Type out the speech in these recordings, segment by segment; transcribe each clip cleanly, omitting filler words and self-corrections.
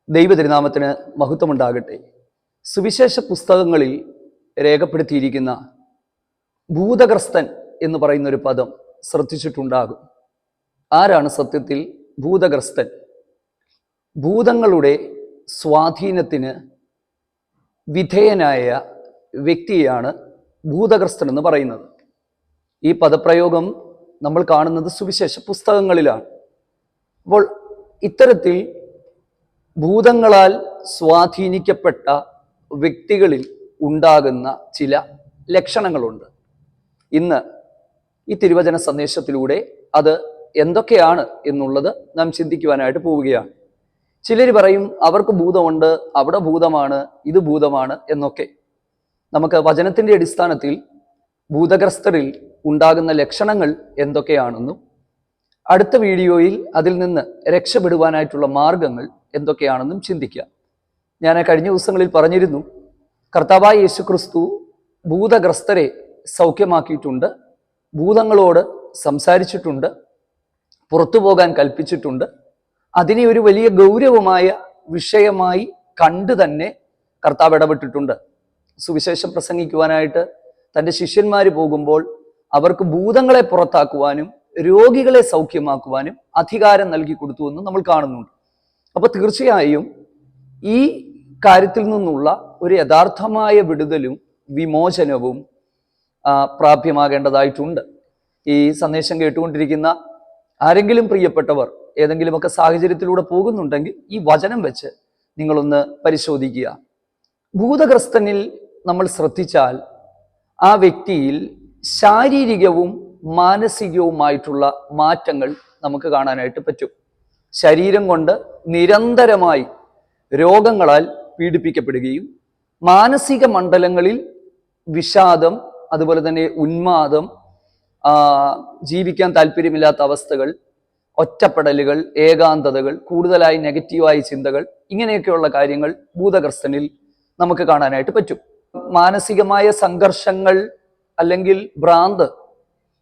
ദൈവതിരുനാമത്തിന് മഹത്വമുണ്ടാകട്ടെ. സുവിശേഷ പുസ്തകങ്ങളിൽ രേഖപ്പെടുത്തിയിരിക്കുന്ന ഭൂതഗ്രസ്തൻ എന്ന് പറയുന്ന ഒരു പദം ശ്രദ്ധിച്ചിട്ടുണ്ടാകും. ആരാണ് സത്യത്തിൽ ഭൂതഗ്രസ്തൻ? ഭൂതങ്ങളുടെ സ്വാധീനത്തിന് വിധേയനായ വ്യക്തിയെയാണ് ഭൂതഗ്രസ്തൻ എന്ന് പറയുന്നത്. ഈ പദപ്രയോഗം നമ്മൾ കാണുന്നത് സുവിശേഷ പുസ്തകങ്ങളിലാണ്. അപ്പോൾ ഇത്തരത്തിൽ ഭൂതങ്ങളാൽ സ്വാധീനിക്കപ്പെട്ട വ്യക്തികളിൽ ഉണ്ടാകുന്ന ചില ലക്ഷണങ്ങളുണ്ട്. ഇന്ന് ഈ തിരുവചന സന്ദേശത്തിലൂടെ അത് എന്തൊക്കെയാണ് എന്നുള്ളത് നാം ചിന്തിക്കുവാനായിട്ട് പോവുകയാണ്. ചിലർ പറയും അവർക്ക് ഭൂതമുണ്ട്, അവിടെ ഭൂതമാണ്, ഇത് ഭൂതമാണ് എന്നൊക്കെ. നമുക്ക് വചനത്തിൻ്റെ അടിസ്ഥാനത്തിൽ ഭൂതഗ്രസ്തരിൽ ഉണ്ടാകുന്ന ലക്ഷണങ്ങൾ എന്തൊക്കെയാണെന്നും അടുത്ത വീഡിയോയിൽ അതിൽ നിന്ന് രക്ഷപ്പെടുവാനായിട്ടുള്ള മാർഗങ്ങൾ എന്തൊക്കെയാണെന്നും ചിന്തിക്കാം. ഞാൻ കഴിഞ്ഞ ദിവസങ്ങളിൽ പറഞ്ഞിരുന്നു, കർത്താവായ യേശുക്രിസ്തു ഭൂതഗ്രസ്തരെ സൗഖ്യമാക്കിയിട്ടുണ്ട്, ഭൂതങ്ങളോട് സംസാരിച്ചിട്ടുണ്ട്, പുറത്തു പോകാൻ കൽപ്പിച്ചിട്ടുണ്ട്. അതിനെ ഒരു വലിയ ഗൗരവമായ വിഷയമായി കണ്ടു തന്നെ കർത്താവ് ഇടപെട്ടിട്ടുണ്ട്. സുവിശേഷം പ്രസംഗിക്കുവാനായിട്ട് തൻ്റെ ശിഷ്യന്മാർ പോകുമ്പോൾ അവർക്ക് ഭൂതങ്ങളെ പുറത്താക്കുവാനും രോഗികളെ സൗഖ്യമാക്കുവാനും അധികാരം നൽകി കൊടുത്തു എന്ന് നമ്മൾ കാണുന്നുണ്ട്. അപ്പോൾ തീർച്ചയായും ഈ കാര്യത്തിൽ നിന്നുള്ള ഒരു യഥാർത്ഥമായ വിടുതലും വിമോചനവും പ്രാപ്യമാകേണ്ടതായിട്ടുണ്ട്. ഈ സന്ദേശം കേട്ടുകൊണ്ടിരിക്കുന്ന ആരെങ്കിലും പ്രിയപ്പെട്ടവർ ഏതെങ്കിലുമൊക്കെ സാഹചര്യത്തിലൂടെ പോകുന്നുണ്ടെങ്കിൽ ഈ വചനം വെച്ച് നിങ്ങളൊന്ന് പരിശോധിക്കുക. ഭൂതഗ്രസ്തനിൽ നമ്മൾ ശ്രദ്ധിച്ചാൽ ആ വ്യക്തിയിൽ ശാരീരികവും മാനസികവുമായിട്ടുള്ള മാറ്റങ്ങൾ നമുക്ക് കാണാനായിട്ട് പറ്റും. ശരീരം കൊണ്ട് നിരന്തരമായി രോഗങ്ങളാൽ പീഡിപ്പിക്കപ്പെടുകയും മാനസിക മണ്ഡലങ്ങളിൽ വിഷാദം, അതുപോലെ തന്നെ ഉന്മാദം, ജീവിക്കാൻ താല്പര്യമില്ലാത്ത അവസ്ഥകൾ, ഒറ്റപ്പെടലുകൾ, ഏകാന്തതകൾ, കൂടുതലായി നെഗറ്റീവായ ചിന്തകൾ, ഇങ്ങനെയൊക്കെയുള്ള കാര്യങ്ങൾ ഭൂതഗ്രസ്തനിൽ നമുക്ക് കാണാനായിട്ട് പറ്റും. മാനസികമായ സംഘർഷങ്ങൾ അല്ലെങ്കിൽ ഭ്രാന്ത്,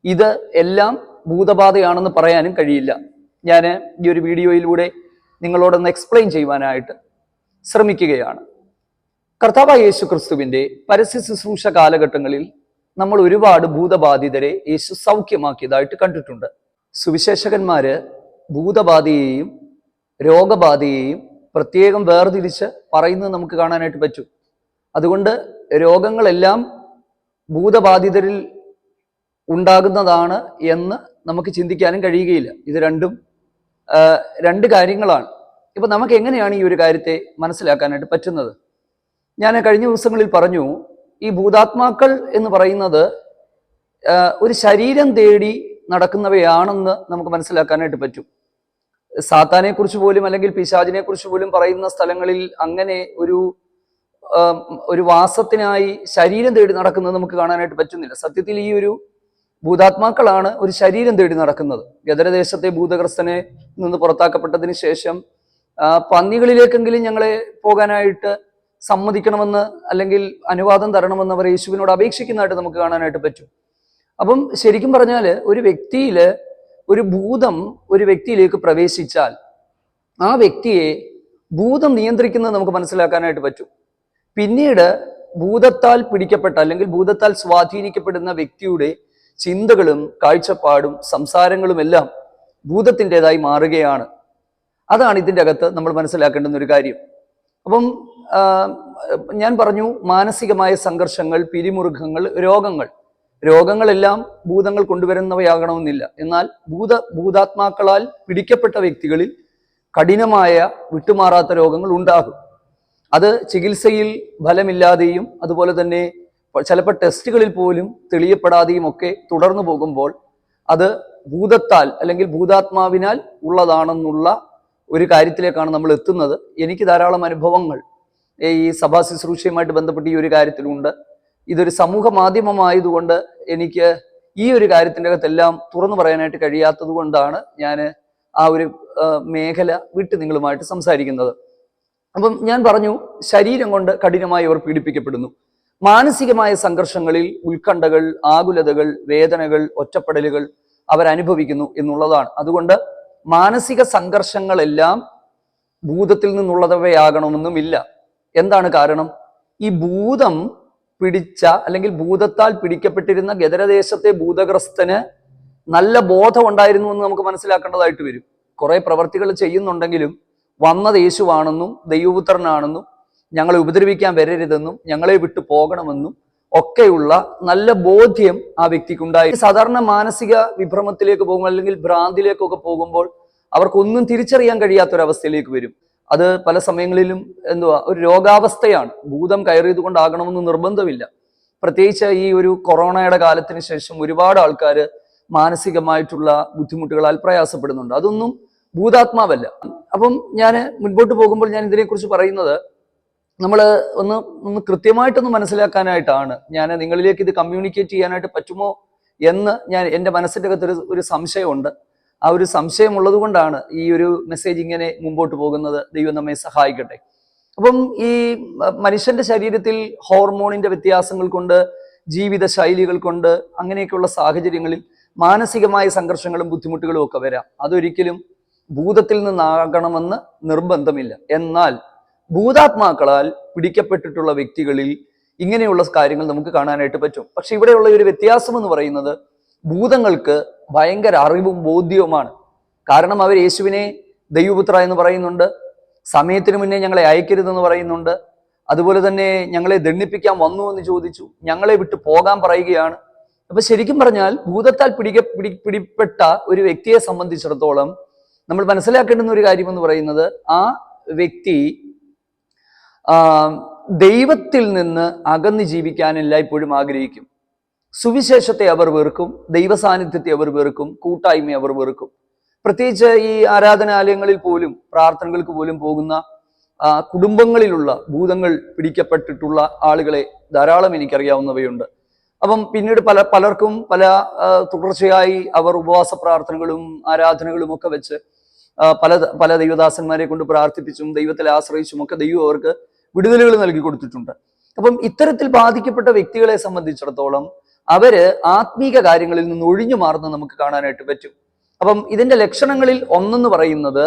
ഇത് എല്ലാം ഭൂതബാധയാണെന്ന് പറയാനും കഴിയില്ല. ഞാൻ ഈ ഒരു വീഡിയോയിലൂടെ നിങ്ങളോടൊന്ന് എക്സ്പ്ലെയിൻ ചെയ്യുവാനായിട്ട് ശ്രമിക്കുകയാണ്. കർത്താവായ യേശു ക്രിസ്തുവിൻ്റെ പരസ്യ ശുശ്രൂഷ കാലഘട്ടങ്ങളിൽ നമ്മൾ ഒരുപാട് ഭൂതബാധിതരെ യേശു സൗഖ്യമാക്കിയതായിട്ട് കണ്ടിട്ടുണ്ട്. സുവിശേഷകന്മാര് ഭൂതബാധയെയും രോഗബാധയെയും പ്രത്യേകം വേർതിരിച്ച് പറയുന്നത് നമുക്ക് കാണാനായിട്ട് പറ്റും. അതുകൊണ്ട് രോഗങ്ങളെല്ലാം ഭൂതബാധിതരിൽ ഉണ്ടാകുന്നതാണ് എന്ന് നമുക്ക് ചിന്തിക്കാനും കഴിയുകയില്ല. ഇത് രണ്ട് കാര്യങ്ങളാണ്. ഇപ്പൊ നമുക്ക് എങ്ങനെയാണ് ഈ ഒരു കാര്യത്തെ മനസ്സിലാക്കാനായിട്ട് പറ്റുന്നത്? ഞാൻ കഴിഞ്ഞ ദിവസങ്ങളിൽ പറഞ്ഞു, ഈ ഭൂതാത്മാക്കൾ എന്ന് പറയുന്നത് ഒരു ശരീരം തേടി നടക്കുന്നവയാണെന്ന് നമുക്ക് മനസ്സിലാക്കാനായിട്ട് പറ്റും. സാത്താനെ കുറിച്ച് പോലും അല്ലെങ്കിൽ പിശാചിനെ കുറിച്ച് പോലും പറയുന്ന സ്ഥലങ്ങളിൽ അങ്ങനെ ഒരു വാസത്തിനായി ശരീരം തേടി നടക്കുന്നത് നമുക്ക് കാണാനായിട്ട് പറ്റുന്നില്ല. സത്യത്തിൽ ഈ ഒരു ഭൂതാത്മാക്കളാണ് ഒരു ശരീരം തേടി നടക്കുന്നത്. ഗദരദേശത്തെ ഭൂതഗ്രസ്തനെ നിന്ന് പുറത്താക്കപ്പെട്ടതിന് ശേഷം പന്നികളിലേക്കെങ്കിലും ഞങ്ങളെ പോകാനായിട്ട് സമ്മതിക്കണമെന്ന് അല്ലെങ്കിൽ അനുവാദം തരണമെന്ന് അവർ യേശുവിനോട് അപേക്ഷിക്കുന്നതായിട്ട് നമുക്ക് കാണാനായിട്ട് പറ്റും. അപ്പം ശരിക്കും പറഞ്ഞാൽ ഒരു വ്യക്തിയില് ഒരു ഭൂതം ഒരു വ്യക്തിയിലേക്ക് പ്രവേശിച്ചാൽ ആ വ്യക്തിയെ ഭൂതം നിയന്ത്രിക്കുന്നത് നമുക്ക് മനസ്സിലാക്കാനായിട്ട് പറ്റും. പിന്നീട് ഭൂതത്താൽ പിടിക്കപ്പെട്ട അല്ലെങ്കിൽ ഭൂതത്താൽ സ്വാധീനിക്കപ്പെടുന്ന വ്യക്തിയുടെ ചിന്തകളും കാഴ്ചപ്പാടും സംസാരങ്ങളും എല്ലാം ഭൂതത്തിൻ്റെതായി മാറുകയാണ്. അതാണ് ഇതിൻ്റെ അകത്ത് നമ്മൾ മനസ്സിലാക്കേണ്ടുന്ന ഒരു കാര്യം. അപ്പം ഞാൻ പറഞ്ഞു, മാനസികമായ സംഘർഷങ്ങൾ, പിരിമുറുക്കങ്ങൾ, രോഗങ്ങളെല്ലാം ഭൂതങ്ങൾ കൊണ്ടുവരുന്നവയാകണമെന്നില്ല. എന്നാൽ ഭൂതാത്മാക്കളാൽ പിടിക്കപ്പെട്ട വ്യക്തികളിൽ കഠിനമായ വിട്ടുമാറാത്ത രോഗങ്ങൾ ഉണ്ടാകും. അത് ചികിത്സയിൽ ഫലമില്ലാതെയും അതുപോലെ തന്നെ ചിലപ്പോൾ ടെസ്റ്റുകളിൽ പോലും തെളിയപ്പെടാതെയും ഒക്കെ തുടർന്നു പോകുമ്പോൾ അത് ഭൂതത്താൽ അല്ലെങ്കിൽ ഭൂതാത്മാവിനാൽ ഉള്ളതാണെന്നുള്ള ഒരു കാര്യത്തിലേക്കാണ് നമ്മൾ എത്തുന്നത്. എനിക്ക് ധാരാളം അനുഭവങ്ങൾ ഈ സഭാ ശുശ്രൂഷയുമായിട്ട് ബന്ധപ്പെട്ട് ഈ ഒരു കാര്യത്തിലുണ്ട്. ഇതൊരു സമൂഹ മാധ്യമമായതുകൊണ്ട് എനിക്ക് ഈ ഒരു കാര്യത്തിൻ്റെ അകത്തെല്ലാം തുറന്നു പറയാനായിട്ട് കഴിയാത്തത് കൊണ്ടാണ് ഞാൻ ആ ഒരു മേഖല വിട്ട് നിങ്ങളുമായിട്ട് സംസാരിക്കുന്നത്. അപ്പം ഞാൻ പറഞ്ഞു, ശരീരം കൊണ്ട് കഠിനമായി അവർ പീഡിപ്പിക്കപ്പെടുന്നു. മാനസികമായ സംഘർഷങ്ങളിൽ ഉത്കണ്ഠകൾ, ആകുലതകൾ, വേദനകൾ, ഒറ്റപ്പെടലുകൾ അവരനുഭവിക്കുന്നു എന്നുള്ളതാണ്. അതുകൊണ്ട് മാനസിക സംഘർഷങ്ങളെല്ലാം ഭൂതത്തിൽ നിന്നുള്ളവയാകണമെന്നുമില്ല. എന്താണ് കാരണം? ഈ ഭൂതം പിടിച്ച അല്ലെങ്കിൽ ഭൂതത്താൽ പിടിക്കപ്പെട്ടിരുന്ന ഗദരദേശത്തെ ഭൂതഗ്രസ്തന് നല്ല ബോധം ഉണ്ടായിരുന്നു എന്ന് നമുക്ക് മനസ്സിലാക്കേണ്ടതായിട്ട് വരും. കുറെ പ്രവർത്തികൾ ചെയ്യുന്നുണ്ടെങ്കിലും വന്നത് യേശുവാണെന്നും ദൈവപുത്രനാണെന്നും ഞങ്ങളെ ഉപദ്രവിക്കാൻ വരരുതെന്നും ഞങ്ങളെ വിട്ടു പോകണമെന്നും ഒക്കെയുള്ള നല്ല ബോധ്യം ആ വ്യക്തിക്കുണ്ടായി. സാധാരണ മാനസിക വിഭ്രമത്തിലേക്ക് പോകുമ്പോൾ അല്ലെങ്കിൽ ഭ്രാന്തിലേക്കൊക്കെ പോകുമ്പോൾ അവർക്കൊന്നും തിരിച്ചറിയാൻ കഴിയാത്തൊരവസ്ഥയിലേക്ക് വരും. അത് പല സമയങ്ങളിലും ഒരു രോഗാവസ്ഥയാണ്. ഭൂതം കയറിയത് കൊണ്ടാകണമെന്ന് നിർബന്ധമില്ല. പ്രത്യേകിച്ച് ഈ ഒരു കൊറോണയുടെ കാലത്തിന് ശേഷം ഒരുപാട് ആൾക്കാർ മാനസികമായിട്ടുള്ള ബുദ്ധിമുട്ടുകളാൽ പ്രയാസപ്പെടുന്നുണ്ട്. അതൊന്നും ഭൂതാത്മാവല്ല. അപ്പം ഞാൻ മുൻപോട്ട് പോകുമ്പോൾ ഞാൻ ഇതിനെക്കുറിച്ച് പറയുന്നത് നമ്മൾ ഒന്ന് കൃത്യമായിട്ടൊന്ന് മനസ്സിലാക്കാനായിട്ടാണ്. ഞാൻ നിങ്ങളിലേക്ക് ഇത് കമ്മ്യൂണിക്കേറ്റ് ചെയ്യാനായിട്ട് പറ്റുമോ എന്ന് എൻ്റെ മനസ്സിൻ്റെ അകത്തൊരു ഒരു സംശയമുണ്ട്. ആ ഒരു സംശയം ഉള്ളത് കൊണ്ടാണ് ഈ ഒരു മെസ്സേജ് ഇങ്ങനെ മുമ്പോട്ട് പോകുന്നത്. ദൈവം നമ്മെ സഹായിക്കട്ടെ. അപ്പം ഈ മനുഷ്യന്റെ ശരീരത്തിൽ ഹോർമോണിന്റെ വ്യത്യാസങ്ങൾ കൊണ്ട്, ജീവിത ശൈലികൾ കൊണ്ട്, അങ്ങനെയൊക്കെയുള്ള സാഹചര്യങ്ങളിൽ മാനസികമായ സംഘർഷങ്ങളും ബുദ്ധിമുട്ടുകളും ഒക്കെ വരാം. അതൊരിക്കലും ഭൂതത്തിൽ നിന്നാകണമെന്ന് നിർബന്ധമില്ല. എന്നാൽ ഭൂതാത്മാക്കളാൽ പിടിക്കപ്പെട്ടിട്ടുള്ള വ്യക്തികളിൽ ഇങ്ങനെയുള്ള കാര്യങ്ങൾ നമുക്ക് കാണാനായിട്ട് പറ്റും. പക്ഷെ ഇവിടെയുള്ള ഒരു വ്യത്യാസം എന്ന് പറയുന്നത് ഭൂതങ്ങൾക്ക് ഭയങ്കര അറിവും ബോധ്യവുമാണ്. കാരണം അവർ യേശുവിനെ ദൈവപുത്ര എന്ന് പറയുന്നുണ്ട്, സമയത്തിന് മുന്നേ ഞങ്ങളെ അയക്കരുതെന്ന് പറയുന്നുണ്ട്, അതുപോലെ തന്നെ ഞങ്ങളെ ദണ്ഡിപ്പിക്കാൻ വന്നു എന്ന് ചോദിച്ചു, ഞങ്ങളെ വിട്ടു പോകാൻ പറയുകയാണ്. അപ്പൊ ശരിക്കും പറഞ്ഞാൽ ഭൂതത്താൽ പിടിപ്പെട്ട ഒരു വ്യക്തിയെ സംബന്ധിച്ചിടത്തോളം നമ്മൾ മനസ്സിലാക്കേണ്ടുന്ന ഒരു കാര്യം എന്ന് പറയുന്നത് ആ വ്യക്തി ദൈവത്തിൽ നിന്ന് അകന്ന് ജീവിക്കാൻ എല്ലായ്പ്പോഴും ആഗ്രഹിക്കും. സുവിശേഷത്തെ അവർ വെറുക്കും, ദൈവസാന്നിധ്യത്തെ അവർ വെറുക്കും, കൂട്ടായ്മയെ അവർ വെറുക്കും. പ്രത്യേകിച്ച് ഈ ആരാധനാലയങ്ങളിൽ പോലും പ്രാർത്ഥനകൾക്ക് പോലും പോകുന്ന കുടുംബങ്ങളിലുള്ള ഭൂതങ്ങൾ പിടിക്കപ്പെട്ടിട്ടുള്ള ആളുകളെ ധാരാളം എനിക്കറിയാവുന്നവയുണ്ട്. അപ്പം പിന്നീട് പലർക്കും തുടർച്ചയായി അവർ ഉപവാസ പ്രാർത്ഥനകളും ആരാധനകളും ഒക്കെ വെച്ച് പല ദൈവദാസന്മാരെ കൊണ്ട് പ്രാർത്ഥിപ്പിച്ചും ദൈവത്തിൽ ആശ്രയിച്ചും ഒക്കെ ദൈവം അവർക്ക് വിടുതലുകൾ നൽകി കൊടുത്തിട്ടുണ്ട്. അപ്പം ഇത്തരത്തിൽ ബാധിക്കപ്പെട്ട വ്യക്തികളെ സംബന്ധിച്ചിടത്തോളം അവര് ആത്മീക കാര്യങ്ങളിൽ നിന്ന് ഒഴിഞ്ഞു മാറുന്നത് നമുക്ക് കാണാനായിട്ട് പറ്റും. അപ്പം ഇതിന്റെ ലക്ഷണങ്ങളിൽ ഒന്നെന്ന് പറയുന്നത്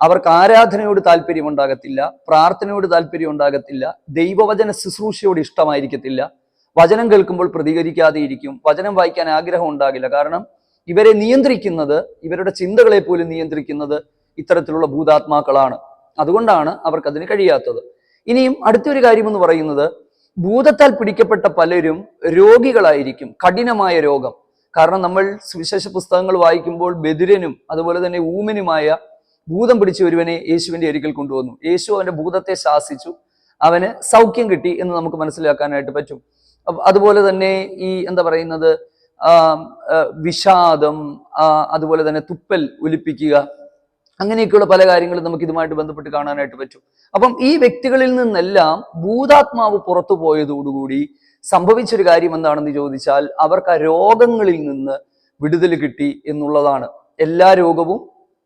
അവർക്ക് ആരാധനയോട് താല്പര്യം ഉണ്ടാകത്തില്ല, പ്രാർത്ഥനയോട് താല്പര്യം ഉണ്ടാകത്തില്ല, ദൈവവചന ശുശ്രൂഷയോട് ഇഷ്ടമായിരിക്കത്തില്ല, വചനം കേൾക്കുമ്പോൾ പ്രതികരിക്കാതെ ഇരിക്കും, വചനം വായിക്കാൻ ആഗ്രഹം ഉണ്ടാകില്ല. കാരണം ഇവരെ നിയന്ത്രിക്കുന്നത്, ഇവരുടെ ചിന്തകളെ പോലും നിയന്ത്രിക്കുന്നത് ഇത്തരത്തിലുള്ള ഭൂതാത്മാക്കളാണ്. അതുകൊണ്ടാണ് അവർക്കതിന് കഴിയാത്തത്. ഇനിയും അടുത്തൊരു കാര്യം എന്ന് പറയുന്നത് ഭൂതത്താൽ പിടിക്കപ്പെട്ട പലരും രോഗികളായിരിക്കും, കഠിനമായ രോഗം. കാരണം നമ്മൾ സുവിശേഷ പുസ്തകങ്ങൾ വായിക്കുമ്പോൾ ബധിരനും അതുപോലെ തന്നെ ഊമനുമായ ഭൂതം പിടിച്ച ഒരുവനെ യേശുവിന്റെ അരികിൽ കൊണ്ടുവന്നു. യേശു അവന്റെ ഭൂതത്തെ ശാസിച്ചു, അവന് സൗഖ്യം കിട്ടി എന്ന് നമുക്ക് മനസ്സിലാക്കാനായിട്ട് പറ്റും. അതുപോലെ തന്നെ ഈ വിഷാദം, അതുപോലെ തന്നെ തുപ്പൽ ഒലിപ്പിക്കുക, അങ്ങനെയൊക്കെയുള്ള പല കാര്യങ്ങളും നമുക്ക് ഇതുമായിട്ട് ബന്ധപ്പെട്ട് കാണാനായിട്ട് പറ്റും. അപ്പം ഈ വ്യക്തികളിൽ നിന്നെല്ലാം ഭൂതാത്മാവ് പുറത്തു പോയതോടുകൂടി സംഭവിച്ചൊരു കാര്യം എന്താണെന്ന് ചോദിച്ചാൽ അവർക്ക് ആ രോഗങ്ങളിൽ നിന്ന് വിടുതൽ കിട്ടി എന്നുള്ളതാണ്. എല്ലാ രോഗവും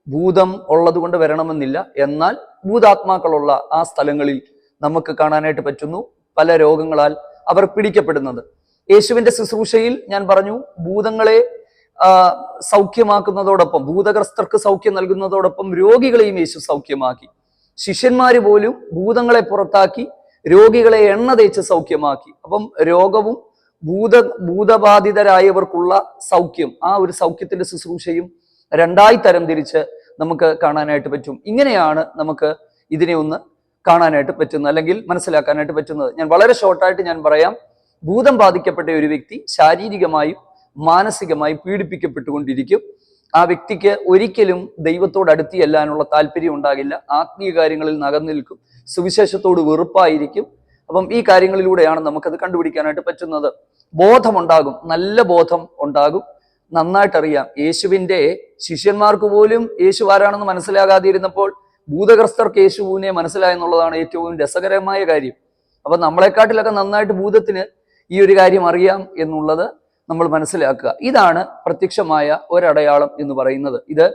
ഭൂതം ഉള്ളത് കൊണ്ട് വരണമെന്നില്ല. എന്നാൽ ഭൂതാത്മാക്കളുള്ള ആ സ്ഥലങ്ങളിൽ നമുക്ക് കാണാനായിട്ട് പറ്റുന്നു പല രോഗങ്ങളാൽ അവർ പിടിക്കപ്പെടുന്നത്. യേശുവിന്റെ ശുശ്രൂഷയിൽ ഞാൻ പറഞ്ഞു, ഭൂതങ്ങളെ സൗഖ്യമാക്കുന്നതോടൊപ്പം, ഭൂതഗ്രസ്തർക്ക് സൗഖ്യം നൽകുന്നതോടൊപ്പം രോഗികളെയും യേശു സൗഖ്യമാക്കി. ശിഷ്യന്മാര് പോലും ഭൂതങ്ങളെ പുറത്താക്കി രോഗികളെ എണ്ണ തേച്ച് സൗഖ്യമാക്കി. അപ്പം രോഗവും ഭൂതബാധിതരായവർക്കുള്ള സൗഖ്യം, ആ ഒരു സൗഖ്യത്തിന്റെ ശുശ്രൂഷയും രണ്ടായി തരം തിരിച്ച് നമുക്ക് കാണാനായിട്ട് പറ്റും. ഇങ്ങനെയാണ് നമുക്ക് ഇതിനെ ഒന്ന് കാണാനായിട്ട് പറ്റുന്നത്, അല്ലെങ്കിൽ മനസ്സിലാക്കാനായിട്ട് പറ്റുന്നത്. ഞാൻ വളരെ ഷോർട്ടായിട്ട് ഞാൻ പറയാം. ഭൂതം ബാധിക്കപ്പെട്ട ഒരു വ്യക്തി ശാരീരികമായും മാനസികമായും പീഡിപ്പിക്കപ്പെട്ടുകൊണ്ടിരിക്കും. ആ വ്യക്തിക്ക് ഒരിക്കലും ദൈവത്തോട് അടുത്ത് ചെല്ലാനുള്ള താല്പര്യം ഉണ്ടാകില്ല, ആത്മീയ കാര്യങ്ങളിൽ നകന്നു നിൽക്കും, സുവിശേഷത്തോട് വെറുപ്പായിരിക്കും. അപ്പം ഈ കാര്യങ്ങളിലൂടെയാണ് നമുക്കത് കണ്ടുപിടിക്കാനായിട്ട് പറ്റുന്നത്. ബോധമുണ്ടാകും, നല്ല ബോധം ഉണ്ടാകും. നന്നായിട്ടറിയാം, യേശുവിന്റെ ശിഷ്യന്മാർക്ക് പോലും യേശു ആരാണെന്ന് മനസ്സിലാകാതിരുന്നപ്പോൾ ഭൂതഗ്രസ്തർക്ക് യേശുവിനെ മനസ്സിലായെന്നുള്ളതാണ് ഏറ്റവും രസകരമായ കാര്യം. അപ്പൊ നമ്മളെക്കാട്ടിലൊക്കെ നന്നായിട്ട് ഭൂതത്തിന് ഈ ഒരു കാര്യം അറിയാം എന്നുള്ളത് നമ്മൾ മനസ്സിലാക്കുക. ഇതാണ് പ്രത്യക്ഷമായ ഒരടയാളം എന്ന് പറയുന്നത്. ഇത്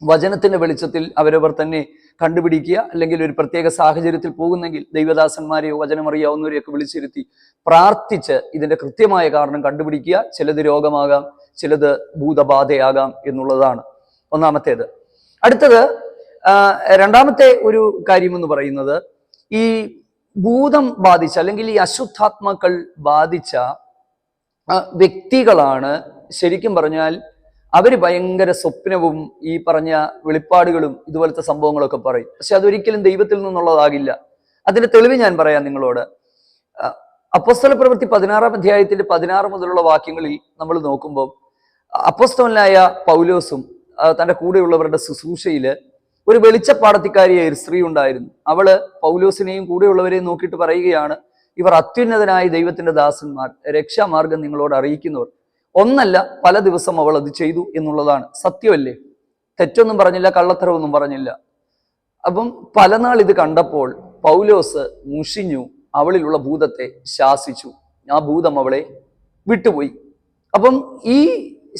വചനത്തിന്റെ വെളിച്ചത്തിൽ അവരവർ തന്നെ കണ്ടുപിടിക്കുക, അല്ലെങ്കിൽ ഒരു പ്രത്യേക സാഹചര്യത്തിൽ പോകുന്നെങ്കിൽ ദൈവദാസന്മാരെയോ വചനമറിയാവുന്നവരെയൊക്കെ വിളിച്ചിരുത്തി പ്രാർത്ഥിച്ച് ഇതിന്റെ കൃത്യമായ കാരണം കണ്ടുപിടിക്കുക. ചിലത് രോഗമാകാം, ചിലത് ഭൂതബാധയാകാം എന്നുള്ളതാണ് ഒന്നാമത്തേത്. അടുത്തത് രണ്ടാമത്തെ ഒരു കാര്യം എന്ന് പറയുന്നത്, ഈ ഭൂതം ബാധിച്ച അല്ലെങ്കിൽ ഈ അശുദ്ധാത്മാക്കൾ ബാധിച്ച വ്യക്തികളാണ് ശരിക്കും പറഞ്ഞാൽ അവര് ഭയങ്കര സ്വപ്നവും ഈ പറഞ്ഞ വെളിപ്പാടുകളും ഇതുപോലത്തെ സംഭവങ്ങളൊക്കെ പറയും. പക്ഷെ അതൊരിക്കലും ദൈവത്തിൽ നിന്നുള്ളതാകില്ല. അതിന്റെ തെളിവ് ഞാൻ പറയാം നിങ്ങളോട്. അപ്പോസ്തല പ്രവൃത്തി 16-ാം അധ്യായത്തിന്റെ 16 മുതലുള്ള വാക്യങ്ങളിൽ നമ്മൾ നോക്കുമ്പോൾ അപ്പോസ്തലനായ പൗലോസും തന്റെ കൂടെയുള്ളവരുടെ ശുശ്രൂഷയില് ഒരു വെളിച്ചപ്പാടത്തിക്കാരിയായ ഒരു സ്ത്രീ ഉണ്ടായിരുന്നു. അവള് പൗലോസിനെയും കൂടെയുള്ളവരെയും നോക്കിയിട്ട് പറയുകയാണ്, ഇവർ അത്യുന്നതനായ ദൈവത്തിന്റെ ദാസന്മാർ, രക്ഷാമാർഗം നിങ്ങളോട് അറിയിക്കുന്നവർ. ഒന്നല്ല, പല ദിവസം അവൾ അത് ചെയ്തു എന്നുള്ളതാണ്. സത്യമല്ലേ? തെറ്റൊന്നും പറഞ്ഞില്ല, കള്ളത്തരമൊന്നും പറഞ്ഞില്ല. അപ്പം പല നാൾ ഇത് കണ്ടപ്പോൾ പൗലോസ് മുഷിഞ്ഞു, അവളിലുള്ള ഭൂതത്തെ ശാസിച്ചു. ആ ഭൂതം അവളെ വിട്ടുപോയി. അപ്പം ഈ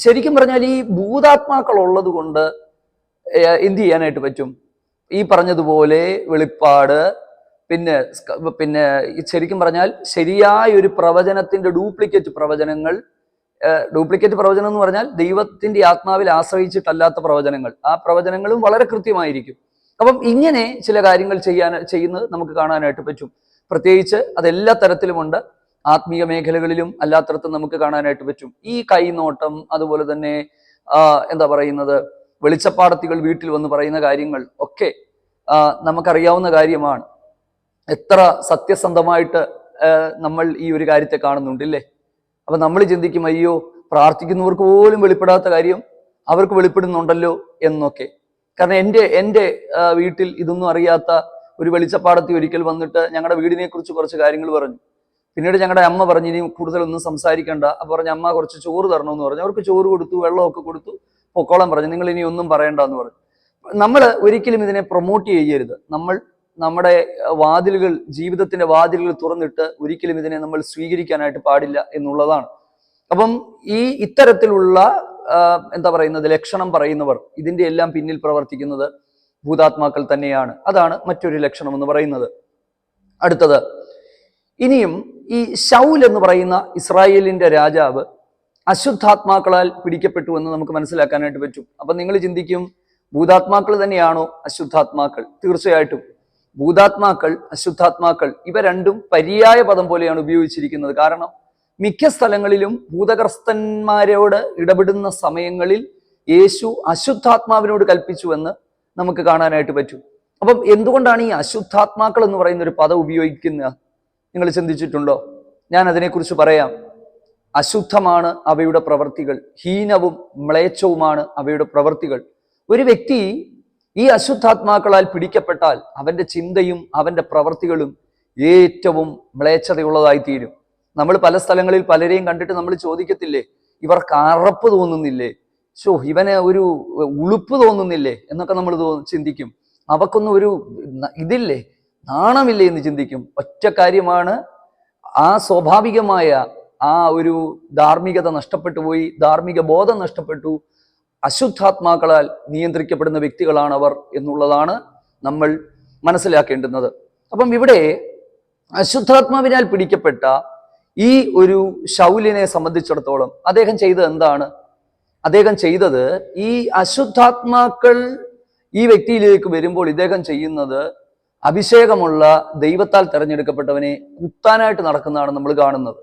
ശരിക്കും പറഞ്ഞാൽ ഈ ഭൂതാത്മാക്കൾ ഉള്ളത് കൊണ്ട് എന്ത് ചെയ്യാനായിട്ട് പറ്റും? ഈ പറഞ്ഞതുപോലെ വെളിപ്പാട്, പിന്നെ ശരിക്കും പറഞ്ഞാൽ ശരിയായ ഒരു പ്രവചനത്തിന്റെ ഡ്യൂപ്ലിക്കേറ്റ് പ്രവചനങ്ങൾ. ഡ്യൂപ്ലിക്കേറ്റ് പ്രവചനം എന്ന് പറഞ്ഞാൽ ദൈവത്തിന്റെ ആത്മാവിൽ ആശ്രയിച്ചിട്ടല്ലാത്ത പ്രവചനങ്ങൾ. ആ പ്രവചനങ്ങളും വളരെ കൃത്യമായിരിക്കും. അപ്പം ഇങ്ങനെ ചില കാര്യങ്ങൾ ചെയ്യുന്നത് നമുക്ക് കാണാനായിട്ട് പറ്റും. പ്രത്യേകിച്ച് അതെല്ലാ തരത്തിലുമുണ്ട്. ആത്മീയ മേഖലകളിലും അല്ലാത്തടത്തും നമുക്ക് കാണാനായിട്ട് പറ്റും. ഈ കൈനോട്ടം, അതുപോലെ തന്നെ എന്താ പറയുന്നത്, വെളിച്ചപ്പാടത്തികൾ വീട്ടിൽ വന്ന് പറയുന്ന കാര്യങ്ങൾ ഒക്കെ നമുക്കറിയാവുന്ന കാര്യമാണ്. എത്ര സത്യസന്ധമായിട്ട് നമ്മൾ ഈ ഒരു കാര്യത്തെ കാണുന്നുണ്ടല്ലേ? അപ്പൊ നമ്മൾ ചിന്തിക്കും, അയ്യോ, പ്രാർത്ഥിക്കുന്നവർക്ക് പോലും വെളിപ്പെടാത്ത കാര്യം അവർക്ക് വെളിപ്പെടുന്നുണ്ടല്ലോ എന്നൊക്കെ. കാരണം എൻ്റെ വീട്ടിൽ ഇതൊന്നും അറിയാത്ത ഒരു വെളിച്ചപ്പാടത്തി ഒരിക്കൽ വന്നിട്ട് ഞങ്ങളുടെ വീടിനെ കുറിച്ച് കുറച്ച് കാര്യങ്ങൾ പറഞ്ഞു. പിന്നീട് ഞങ്ങളുടെ അമ്മ പറഞ്ഞു, ഇനി കൂടുതലൊന്നും സംസാരിക്കണ്ട. അപ്പൊ പറഞ്ഞ അമ്മ കുറച്ച് ചോറ് തരണമെന്ന് പറഞ്ഞു. അവർക്ക് ചോറ് കൊടുത്തു, വെള്ളമൊക്കെ കൊടുത്തു, പൊക്കോളം പറഞ്ഞു. നിങ്ങൾ ഇനി ഒന്നും പറയണ്ട എന്ന് പറഞ്ഞു. നമ്മൾ ഒരിക്കലും ഇതിനെ പ്രൊമോട്ട് ചെയ്യരുത്. നമ്മൾ നമ്മുടെ വാതിലുകൾ, ജീവിതത്തിന്റെ വാതിലുകൾ തുറന്നിട്ട് ഒരിക്കലും ഇതിനെ നമ്മൾ സ്വീകരിക്കാനായിട്ട് പാടില്ല എന്നുള്ളതാണ്. അപ്പം ഈ ഇത്തരത്തിലുള്ള എന്താ പറയുന്നത്, ലക്ഷണം പറയുന്നവർ, ഇതിന്റെ എല്ലാം പിന്നിൽ പ്രവർത്തിക്കുന്നത് ഭൂതാത്മാക്കൾ തന്നെയാണ്. അതാണ് മറ്റൊരു ലക്ഷണം എന്ന് പറയുന്നത്. അടുത്തത്, ഇനിയും ഈ ശൗൽ എന്ന് പറയുന്ന ഇസ്രായേലിന്റെ രാജാവ് അശുദ്ധാത്മാക്കളാൽ പിടിക്കപ്പെട്ടു എന്ന് നമുക്ക് മനസ്സിലാക്കാനായിട്ട് പറ്റും. അപ്പൊ നിങ്ങൾ ചിന്തിക്കും, ഭൂതാത്മാക്കൾ തന്നെയാണോ അശുദ്ധാത്മാക്കൾ? തീർച്ചയായിട്ടും ഭൂതാത്മാക്കൾ, അശുദ്ധാത്മാക്കൾ ഇവ രണ്ടും പര്യായ പദം പോലെയാണ് ഉപയോഗിച്ചിരിക്കുന്നത്. കാരണം മിക്ക സ്ഥലങ്ങളിലും ഭൂതഗ്രസ്തന്മാരോട് ഇടപെടുന്ന സമയങ്ങളിൽ യേശു അശുദ്ധാത്മാവിനോട് കൽപ്പിച്ചുവെന്ന് നമുക്ക് കാണാനായിട്ട് പറ്റും. അപ്പം എന്തുകൊണ്ടാണ് ഈ അശുദ്ധാത്മാക്കൾ എന്ന് പറയുന്ന ഒരു പദം ഉപയോഗിക്കുന്നത്? നിങ്ങൾ ചിന്തിച്ചിട്ടുണ്ടോ? ഞാൻ അതിനെക്കുറിച്ച് പറയാം. അശുദ്ധമാണ് അവയുടെ പ്രവൃത്തികൾ, ഹീനവും മ്ലേച്ഛവുമാണ് അവയുടെ പ്രവൃത്തികൾ. ഒരു വ്യക്തി ഈ അശുദ്ധാത്മാക്കളാൽ പിടിക്കപ്പെട്ടാൽ അവന്റെ ചിന്തയും അവന്റെ പ്രവൃത്തികളും ഏറ്റവും മ്ലേച്ഛതയുള്ളതായി തീരും. നമ്മൾ പല സ്ഥലങ്ങളിൽ പലരെയും കണ്ടിട്ട് നമ്മൾ ചോദിക്കത്തില്ലേ, ഇവർക്ക് അറപ്പ് തോന്നുന്നില്ലേ, ഇവന് ഒരു ഉളുപ്പ് തോന്നുന്നില്ലേ എന്നൊക്കെ നമ്മൾ ചിന്തിക്കും. അവക്കൊന്നും ഒരു ഇതില്ലേ, നാണമില്ലേ എന്ന് ചിന്തിക്കും. ഒറ്റ കാര്യമാണ്, ആ സ്വാഭാവികമായ ആ ഒരു ധാർമ്മികത നഷ്ടപ്പെട്ടു പോയി, ധാർമ്മിക ബോധം നഷ്ടപ്പെട്ടു. അശുദ്ധാത്മാക്കളാൽ നിയന്ത്രിക്കപ്പെടുന്ന വ്യക്തികളാണ് അവർ എന്നുള്ളതാണ് നമ്മൾ മനസ്സിലാക്കേണ്ടുന്നത്. അപ്പം ഇവിടെ അശുദ്ധാത്മാവിനാൽ പിടിക്കപ്പെട്ട ഈ ഒരു ശൗലിനെ സംബന്ധിച്ചിടത്തോളം അദ്ദേഹം ചെയ്തത് എന്താണ്? അദ്ദേഹം ചെയ്തത്, ഈ അശുദ്ധാത്മാക്കൾ ഈ വ്യക്തിയിലേക്ക് വരുമ്പോൾ ഇദ്ദേഹം ചെയ്യുന്നത് അഭിഷേകമുള്ള ദൈവത്താൽ തെരഞ്ഞെടുക്കപ്പെട്ടവനെ കുത്താനായിട്ട് നടക്കുന്നതാണ് നമ്മൾ കാണുന്നത്.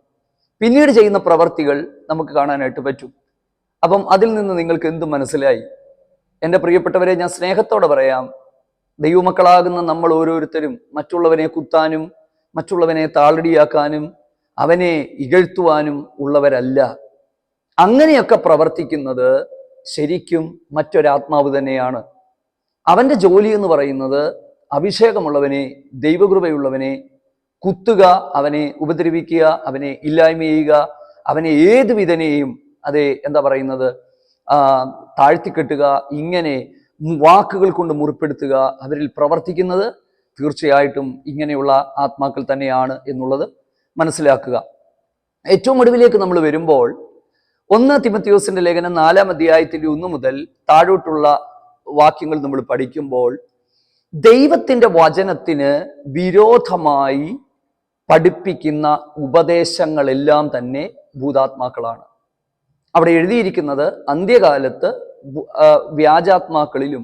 പിന്നീട് ചെയ്യുന്ന പ്രവർത്തികൾ നമുക്ക് കാണാനായിട്ട് പറ്റും. അപ്പം അതിൽ നിന്ന് നിങ്ങൾക്ക് എന്ത് മനസ്സിലായി? എൻ്റെ പ്രിയപ്പെട്ടവരെ, ഞാൻ സ്നേഹത്തോടെ പറയാം, ദൈവമക്കളാകുന്ന നമ്മൾ ഓരോരുത്തരും മറ്റുള്ളവനെ കുത്താനും മറ്റുള്ളവനെ താളടിയാക്കാനും അവനെ ഇകഴ്ത്തുവാനും ഉള്ളവരല്ല. അങ്ങനെയൊക്കെ പ്രവർത്തിക്കുന്നത് ശരിക്കും മറ്റൊരാത്മാവ് തന്നെയാണ്. അവന്റെ ജോലി എന്ന് പറയുന്നത് അഭിഷേകമുള്ളവനെ, ദൈവകൃപയുള്ളവനെ കുത്തുക, അവനെ ഉപദ്രവിക്കുക, അവനെ ഇല്ലായ്മ ചെയ്യുക, അവനെ ഏത് വിധനെയും എന്താ പറയുന്നത്, താഴ്ത്തിക്കെട്ടുക, ഇങ്ങനെ വാക്കുകൾ കൊണ്ട് മുറിപ്പെടുത്തുക. അവരിൽ പ്രവർത്തിക്കുന്നത് തീർച്ചയായിട്ടും ഇങ്ങനെയുള്ള ആത്മാക്കൾ തന്നെയാണ് എന്നുള്ളത് മനസ്സിലാക്കുക. ഏറ്റവും ഒടുവിലേക്ക് നമ്മൾ വരുമ്പോൾ 1 തിമോഥെയോസിന്റെ ലേഖനം 4-ാം അധ്യായത്തിന്റെ 1 മുതൽ താഴോട്ടുള്ള വാക്യങ്ങൾ നമ്മൾ പഠിക്കുമ്പോൾ ദൈവത്തിന്റെ വചനത്തിന് വിരോധമായി പഠിപ്പിക്കുന്ന ഉപദേശങ്ങളെല്ലാം തന്നെ ഭൂതാത്മാക്കളാണ്. അവിടെ എഴുതിയിരിക്കുന്നത് അന്ത്യകാലത്ത് വ്യാജാത്മാക്കളിലും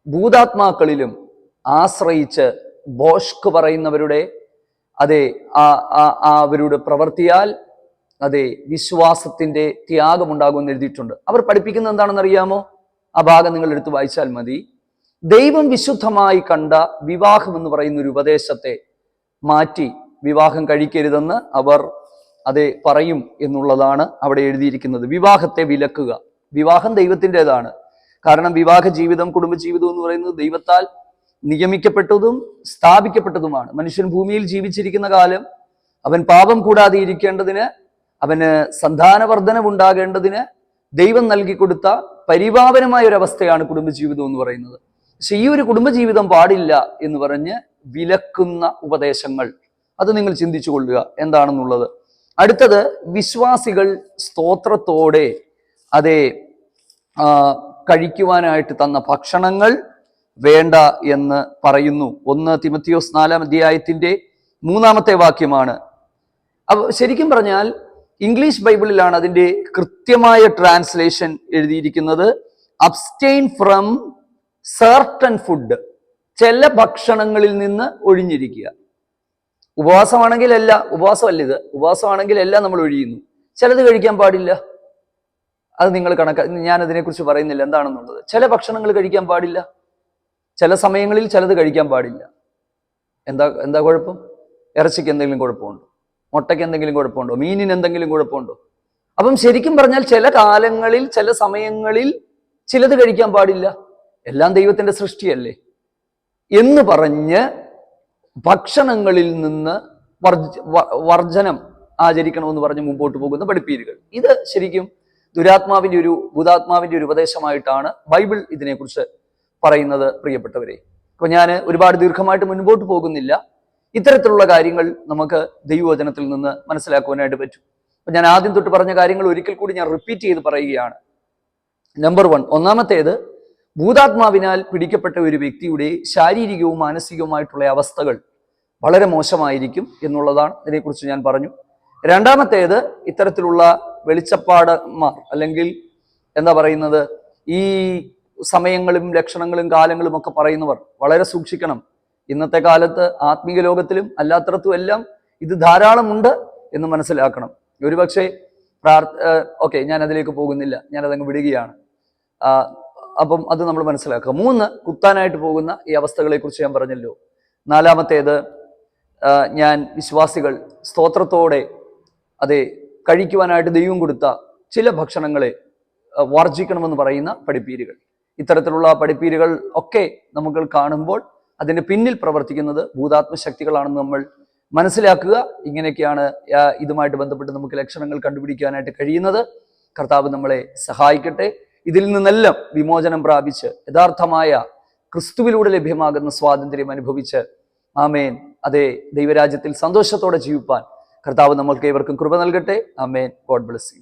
ഭൂതാത്മാക്കളിലും ആശ്രയിച്ച് ബോഷ്ക് പറയുന്നവരുടെ അവരുടെ പ്രവൃത്തിയാൽ വിശ്വാസത്തിന്റെ ത്യാഗമുണ്ടാകുമെന്ന് എഴുതിയിട്ടുണ്ട്. അവർ പഠിപ്പിക്കുന്നത് എന്താണെന്ന് അറിയാമോ? ആ ഭാഗം നിങ്ങൾ എടുത്ത് വായിച്ചാൽ മതി. ദൈവം വിശുദ്ധമായി കണ്ട വിവാഹം എന്ന് പറയുന്ന ഒരു ഉപദേശത്തെ മാറ്റി വിവാഹം കഴിക്കരുതെന്ന് അവർ പറയും എന്നുള്ളതാണ് അവിടെ എഴുതിയിരിക്കുന്നത്. വിവാഹത്തെ വിലക്കുക. വിവാഹം ദൈവത്തിൻ്റെതാണ്. കാരണം വിവാഹ ജീവിതം, കുടുംബജീവിതം എന്ന് പറയുന്നത് ദൈവത്താൽ നിയമിക്കപ്പെട്ടതും സ്ഥാപിക്കപ്പെട്ടതുമാണ്. മനുഷ്യൻ ഭൂമിയിൽ ജീവിച്ചിരിക്കുന്ന കാലം അവൻ പാപം കൂടാതെ ഇരിക്കേണ്ടതിന്, അവന് സന്താനവർദ്ധനവുണ്ടാകേണ്ടതിന് ദൈവം നൽകി കൊടുത്ത പരിപാവനമായ ഒരവസ്ഥയാണ് കുടുംബജീവിതം എന്ന് പറയുന്നത്. പക്ഷെ ഈ ഒരു കുടുംബജീവിതം പാടില്ല എന്ന് പറഞ്ഞ് വിലക്കുന്ന ഉപദേശങ്ങൾ, അത് നിങ്ങൾ ചിന്തിച്ചു കൊള്ളുക എന്താണെന്നുള്ളത്. അടുത്തത്, വിശ്വാസികൾ സ്തോത്രത്തോടെ കഴിക്കുവാനായിട്ട് തന്ന ഭക്ഷണങ്ങൾ വേണ്ട എന്ന് പറയുന്നു. 1 തിമോത്തിയോസ് 4-ാം അധ്യായത്തിന്റെ 3-ാമത്തെ വാക്യമാണ്. ശരിക്കും പറഞ്ഞാൽ ഇംഗ്ലീഷ് ബൈബിളിലാണ് അതിന്റെ കൃത്യമായ ട്രാൻസ്ലേഷൻ എഴുതിയിരിക്കുന്നത്. അബ്സ്റ്റെയിൻ ഫ്രം സർട്ടൻ ഫുഡ്, ചില ഭക്ഷണങ്ങളിൽ നിന്ന് ഒഴിഞ്ഞിരിക്കുക. ഉപവാസമാണെങ്കിൽ ഉപവാസമല്ല ഇത്, ഉപവാസമാണെങ്കിൽ എല്ലാം നമ്മൾ ഒഴിയുന്നു. ചിലത് കഴിക്കാൻ പാടില്ല, അത് നിങ്ങൾ ഞാൻ അതിനെക്കുറിച്ച് പറയുന്നില്ല എന്താണെന്നുള്ളത്. ചില ഭക്ഷണങ്ങൾ കഴിക്കാൻ പാടില്ല, ചില സമയങ്ങളിൽ ചിലത് കഴിക്കാൻ പാടില്ല. എന്താ കുഴപ്പം? ഇറച്ചിക്ക് എന്തെങ്കിലും കുഴപ്പമുണ്ടോ? മുട്ടയ്ക്ക് എന്തെങ്കിലും കുഴപ്പമുണ്ടോ? മീനിന് എന്തെങ്കിലും കുഴപ്പമുണ്ടോ? അപ്പം ശരിക്കും പറഞ്ഞാൽ ചില കാലങ്ങളിൽ ചില സമയങ്ങളിൽ ചിലത് കഴിക്കാൻ പാടില്ല. എല്ലാം ദൈവത്തിന്റെ സൃഷ്ടിയല്ലേ എന്ന് പറഞ്ഞ് ഭക്ഷണങ്ങളിൽ നിന്ന് വർജനം ആചരിക്കണമെന്ന് പറഞ്ഞ് മുമ്പോട്ട് പോകുന്ന പഠിപ്പീരുകൾ. ഇത് ശരിക്കും ഭൂതാത്മാവിന്റെ ഒരു ഉപദേശമായിട്ടാണ് ബൈബിൾ ഇതിനെക്കുറിച്ച് പറയുന്നത്. പ്രിയപ്പെട്ടവരെ, അപ്പൊ ഞാൻ ഒരുപാട് ദീർഘമായിട്ട് മുൻപോട്ട് പോകുന്നില്ല. ഇത്തരത്തിലുള്ള കാര്യങ്ങൾ നമുക്ക് ദൈവവചനത്തിൽ നിന്ന് മനസ്സിലാക്കുവാനായിട്ട് പറ്റും. അപ്പൊ ഞാൻ ആദ്യം തൊട്ട് പറഞ്ഞ കാര്യങ്ങൾ ഒരിക്കൽ കൂടി ഞാൻ റിപ്പീറ്റ് ചെയ്ത് പറയുകയാണ്. നമ്പർ 1, ഒന്നാമത്തേത്, ഭൂതാത്മാവിനാൽ പിടിക്കപ്പെട്ട ഒരു വ്യക്തിയുടെ ശാരീരികവും മാനസികവുമായിട്ടുള്ള അവസ്ഥകൾ വളരെ മോശമായിരിക്കും എന്നുള്ളതാണ്. ഇതിനെക്കുറിച്ച് ഞാൻ പറഞ്ഞു. രണ്ടാമത്തേത്, ഇത്തരത്തിലുള്ള വെളിച്ചപ്പാടന്മാർ അല്ലെങ്കിൽ എന്താ പറയുന്നത്, ഈ സമയങ്ങളും ലക്ഷണങ്ങളും കാലങ്ങളും ഒക്കെ പറയുന്നവർ വളരെ സൂക്ഷിക്കണം. ഇന്നത്തെ കാലത്ത് ആത്മീയ ലോകത്തിലും അല്ലാത്തടത്തും എല്ലാം ഇത് ധാരാളമുണ്ട് എന്ന് മനസ്സിലാക്കണം. ഒരുപക്ഷെ ഓക്കെ, ഞാൻ അതിലേക്ക് പോകുന്നില്ല, ഞാനതങ്ങ് വിടുകയാണ്. അപ്പം അത് നമ്മൾ മനസ്സിലാക്കുക. 3, കുത്താനായിട്ട് പോകുന്ന ഈ അവസ്ഥകളെ കുറിച്ച് ഞാൻ പറഞ്ഞല്ലോ. നാലാമത്തേത്, ഞാൻ വിശ്വാസികൾ സ്തോത്രത്തോടെ കഴിക്കുവാനായിട്ട് ദൈവം കൊടുത്ത ചില ഭക്ഷണങ്ങളെ വർജിക്കണമെന്ന് പറയുന്ന പഠിപ്പീരുകൾ. ഇത്തരത്തിലുള്ള പഠിപ്പീരുകൾ ഒക്കെ നമുക്ക് കാണുമ്പോൾ അതിന് പിന്നിൽ പ്രവർത്തിക്കുന്നത് ഭൂതാത്മശക്തികളാണെന്ന് നമ്മൾ മനസ്സിലാക്കുക. ഇങ്ങനെയൊക്കെയാണ് ഇതുമായിട്ട് ബന്ധപ്പെട്ട് നമുക്ക് ലക്ഷണങ്ങൾ കണ്ടുപിടിക്കാനായിട്ട് കഴിയുന്നത്. കർത്താവ് നമ്മളെ സഹായിക്കട്ടെ. ഇതിൽ നിന്നെല്ലാം വിമോചനം പ്രാപിച്ച് യഥാർത്ഥമായ ക്രിസ്തുവിലൂടെ ലഭ്യമാകുന്ന സ്വാതന്ത്ര്യം അനുഭവിച്ച് ആമേൻ ദൈവരാജ്യത്തിൽ സന്തോഷത്തോടെ ജീവിപ്പാൻ കർത്താവ് നമ്മൾക്ക് ഏവർക്കും കൃപ നൽകട്ടെ. ആമേൻ. God bless U.